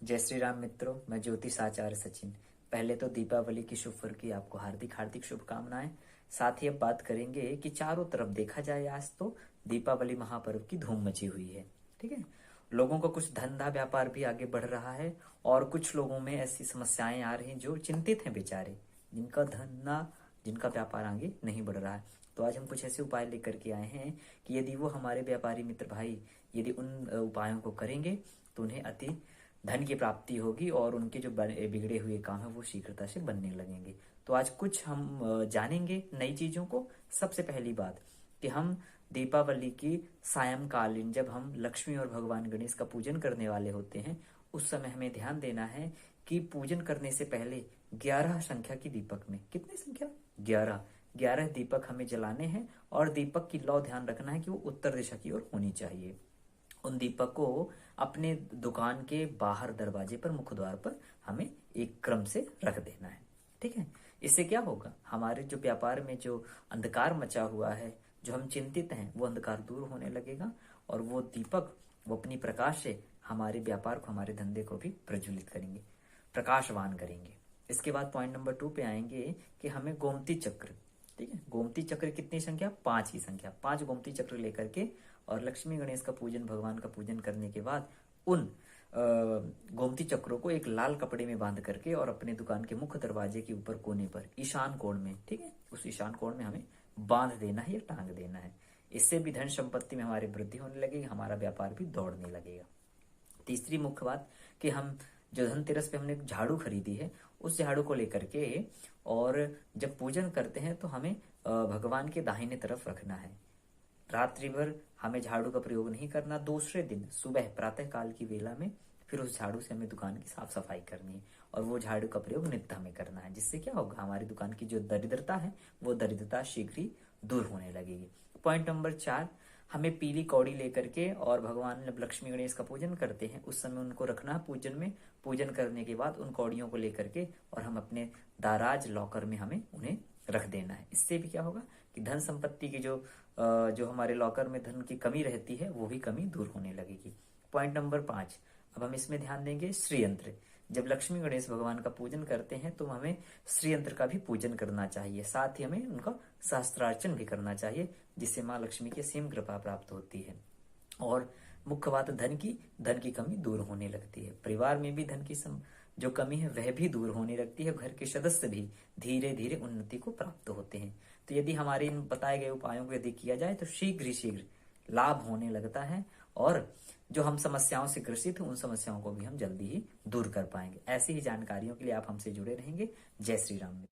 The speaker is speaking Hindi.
जय श्री राम मित्रों, मैं ज्योतिष आचार्य सचिन। पहले तो दीपावली की शुभ पर्व की आपको हार्दिक हार्दिक शुभकामनाएं। साथ ही अब बात करेंगे कि चारों तरफ देखा जाए आज तो दीपावली महापर्व की धूम मची हुई है। ठीक है। लोगों का कुछ धंधा व्यापार भी आगे बढ़ रहा है और कुछ लोगों में ऐसी समस्याएं आ रही हैं जो चिंतित हैं बेचारे, जिनका धंधा जिनका व्यापार आगे नहीं बढ़ रहा है। तो आज हम कुछ ऐसे उपाय लेकर के आए हैं कि यदि वो हमारे व्यापारी मित्र भाई यदि उन उपायों को करेंगे तो उन्हें अति धन की प्राप्ति होगी और उनके जो बिगड़े हुए काम है वो शीघ्रता से बनने लगेंगे। तो आज कुछ हम जानेंगे नई चीजों को। सबसे पहली बात कि हम दीपावली की सायंकालीन जब हम लक्ष्मी और भगवान गणेश का पूजन करने वाले होते हैं, उस समय हमें ध्यान देना है कि पूजन करने से पहले 11 संख्या की दीपक में, कितनी संख्या, 11 दीपक हमें जलाने हैं और दीपक की लौ ध्यान रखना है कि वो उत्तर दिशा की ओर होनी चाहिए। उन दीपक को अपने दुकान के बाहर दरवाजे पर, मुख्य द्वार पर हमें एक क्रम से रख देना है। ठीक है। इससे क्या होगा, हमारे जो व्यापार में जो अंधकार मचा हुआ है, जो हम चिंतित हैं, वो अंधकार दूर होने लगेगा और वो दीपक वो अपनी प्रकाश से हमारे व्यापार को, हमारे धंधे को भी प्रज्वलित करेंगे, प्रकाशवान करेंगे। इसके बाद पॉइंट नंबर 2 पे आएंगे कि हमें गोमती चक्र, ठीक है, गोमती चक्र कितनी संख्या, 5 की संख्या, 5 गोमती चक्र लेकर के और लक्ष्मी गणेश का पूजन, भगवान का पूजन करने के बाद उन गोमती चक्रों को एक लाल कपड़े में बांध करके और अपने दुकान के मुख्य दरवाजे के ऊपर कोने पर ईशान कोण में, ठीक है, उस ईशान कोण में हमें बांध देना है या टांग देना है। इससे भी धन संपत्ति में हमारी वृद्धि होने लगेगी, हमारा व्यापार भी दौड़ने लगेगा। तीसरी मुख्य बात कि हम जो धनतेरस पे हमने झाड़ू खरीदी है, उस झाड़ू को लेकर के और जब पूजन करते हैं तो हमें भगवान के दाहिने तरफ रखना है। रात्रि भर हमें झाड़ू का प्रयोग नहीं करना। दूसरे दिन सुबह प्रातः काल की वेला में फिर उस झाड़ू से हमें दुकान की साफ सफाई करनी है और वो झाड़ू का प्रयोग नित्य हमें करना है। जिससे क्या होगा, हमारी दुकान की जो दरिद्रता है वो दरिद्रता शीघ्र ही दूर होने लगेगी। पॉइंट नंबर 4, हमें पीली कौड़ी लेकर के और भगवान जब लक्ष्मी गणेश का पूजन करते हैं उस समय उनको रखना है पूजन में। पूजन करने के बाद उन कौड़ियों को लेकर के और हम अपने दाराज लॉकर में हमें उन्हें रख देना है। इससे भी क्या होगा कि धन संपत्ति की जो हमारे लॉकर में धन की कमी रहती है वो भी कमी दूर होने लगेगी। पॉइंट नंबर 5, अब हम इसमें ध्यान देंगे श्री यंत्र। जब लक्ष्मी गणेश भगवान का पूजन करते हैं तो हमें श्री यंत्र का भी पूजन करना चाहिए। साथ ही हमें उनका शास्त्रार्चन भी करना चाहिए, जिससे माँ लक्ष्मी की असीम कृपा प्राप्त होती है। और मुख्य बात, धन की कमी दूर होने लगती है। परिवार में भी धन की जो कमी है वह भी दूर होने लगती है। घर के सदस्य भी धीरे धीरे उन्नति को प्राप्त होते हैं। तो यदि हमारे इन बताए गए उपायों को यदि किया जाए तो शीघ्र ही शीघ्र लाभ होने लगता है और जो हम समस्याओं से ग्रसित हैं उन समस्याओं को भी हम जल्दी ही दूर कर पाएंगे। ऐसी ही जानकारियों के लिए आप हमसे जुड़े रहेंगे। जय श्री राम।